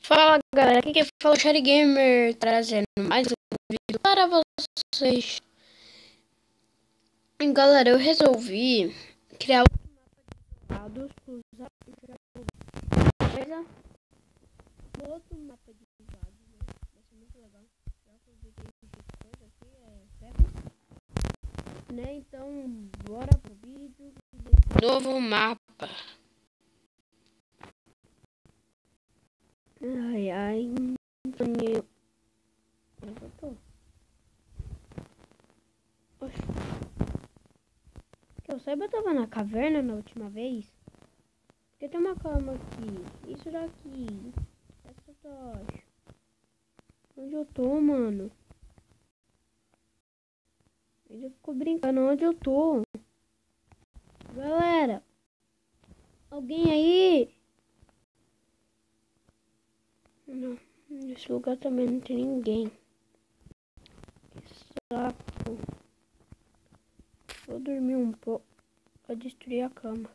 Fala galera, aqui quem fala é o Cherry Gamer, trazendo mais um vídeo para vocês. E, galera, eu resolvi criar um mapa de isolados, outro mapa de isolados, né? Vai ser muito legal. Já que eu vi que esse coisa aqui é ferro, né? Então, bora pro vídeo. Novo mapa. Ai, Antônio. Onde eu tô? Oxi. Que eu saiba, eu tava na caverna na última vez. Porque tem uma cama aqui. Isso daqui. Essa tocha. Onde eu tô, mano? Eu fico brincando. Onde eu tô? Galera. Alguém aí? Não. Nesse lugar também não tem ninguém. Que saco. Vou dormir um pouco. Pra destruir a cama.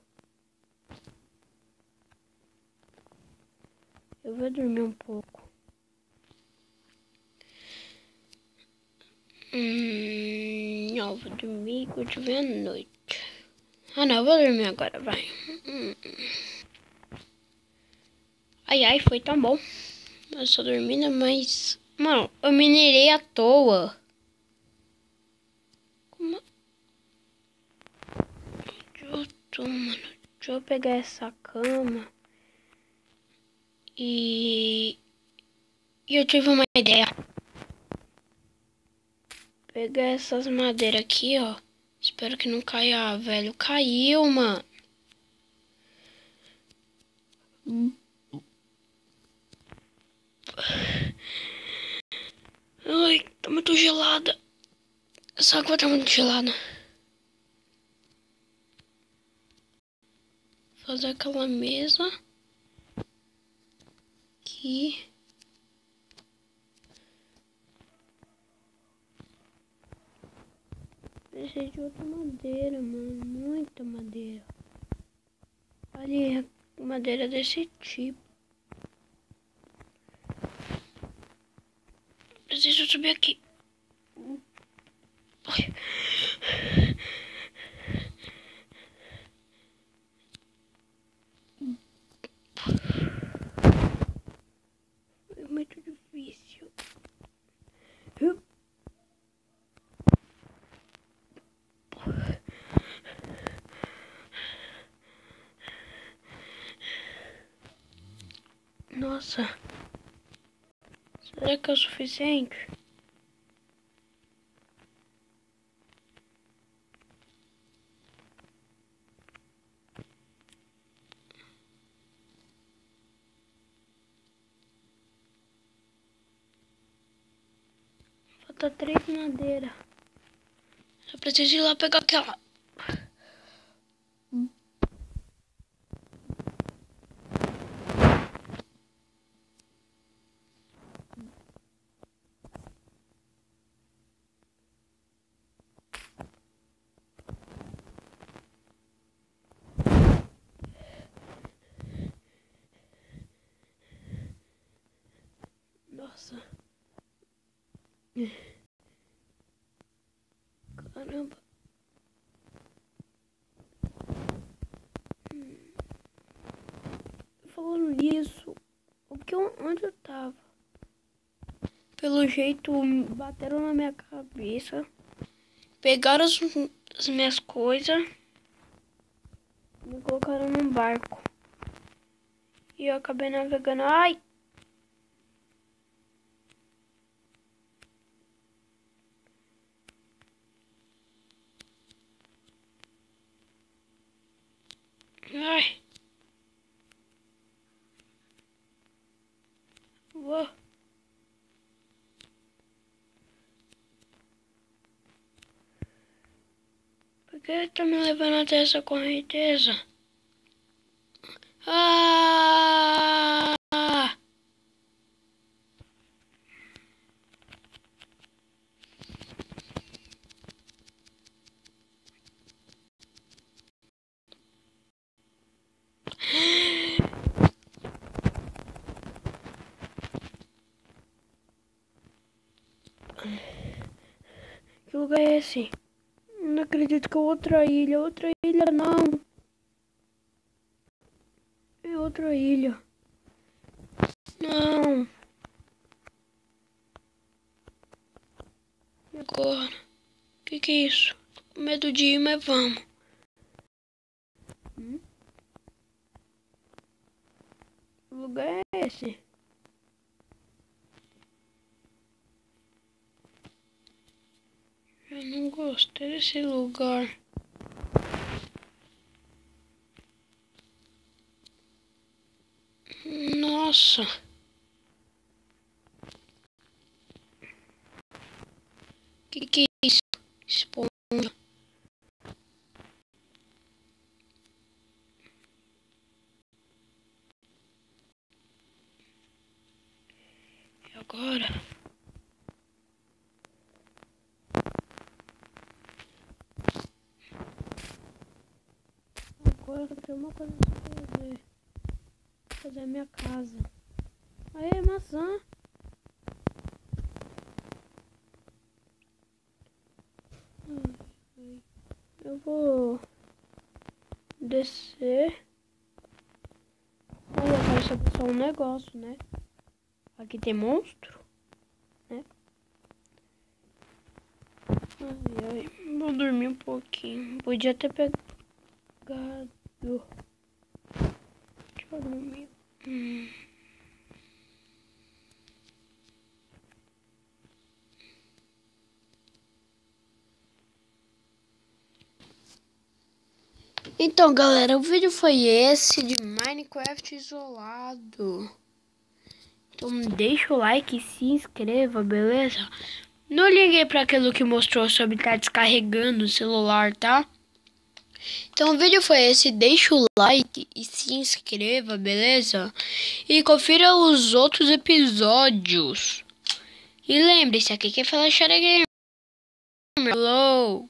Eu vou dormir um pouco. Não, vou dormir quando tiver a noite. Ah, não, eu vou dormir agora, vai. Ai, foi tão bom. Eu só dormindo, mas... Mano, eu minerei à toa. Como... Onde eu tô, mano? Deixa eu pegar essa cama. E eu tive uma ideia. Pegar essas madeiras aqui, ó. Espero que não caia, velho. Caiu, mano. Ai, tá muito gelada. Essa água tá muito gelada. Fazer aquela mesa. Aqui. Preciso de outra madeira, mano. Muita madeira. Ali, madeira desse tipo. Preciso subir aqui. Ai. É muito difícil. Nossa. Será que é o suficiente? Falta 3 madeiras. Eu preciso ir lá pegar aquela. Nossa. Caramba. Falando nisso, onde eu tava? Pelo jeito, bateram na minha cabeça. Pegaram as minhas coisas. Me colocaram num barco. E eu acabei navegando. Ai! Ai! Uou! Por que tá me levando até essa correnteza? Ah! lugar é esse? Não acredito que é outra ilha. Outra ilha não. É outra ilha. Não. E agora? Que é isso? Tô com medo de ir, mas vamos. Que lugar é esse? Eu não gostei desse lugar. Nossa. Que é isso? Esponja. E agora? Agora eu tenho uma coisa pra fazer. Fazer a minha casa. Aê, maçã. Eu vou descer. Olha, eu quero saber só um negócio, né? Aqui tem monstro, né? Ai, ai, vou dormir um pouquinho. Podia ter pegado. Deixa eu dormir. Então, galera, o vídeo foi esse de Minecraft isolado. Então, deixa o like e se inscreva, beleza? Não liguei para aquilo que mostrou sobre estar descarregando o celular, tá? Então, o vídeo foi esse. Deixa o like e se inscreva, beleza? E confira os outros episódios. E lembre-se, aqui quem fala é Xaregamer. Hello!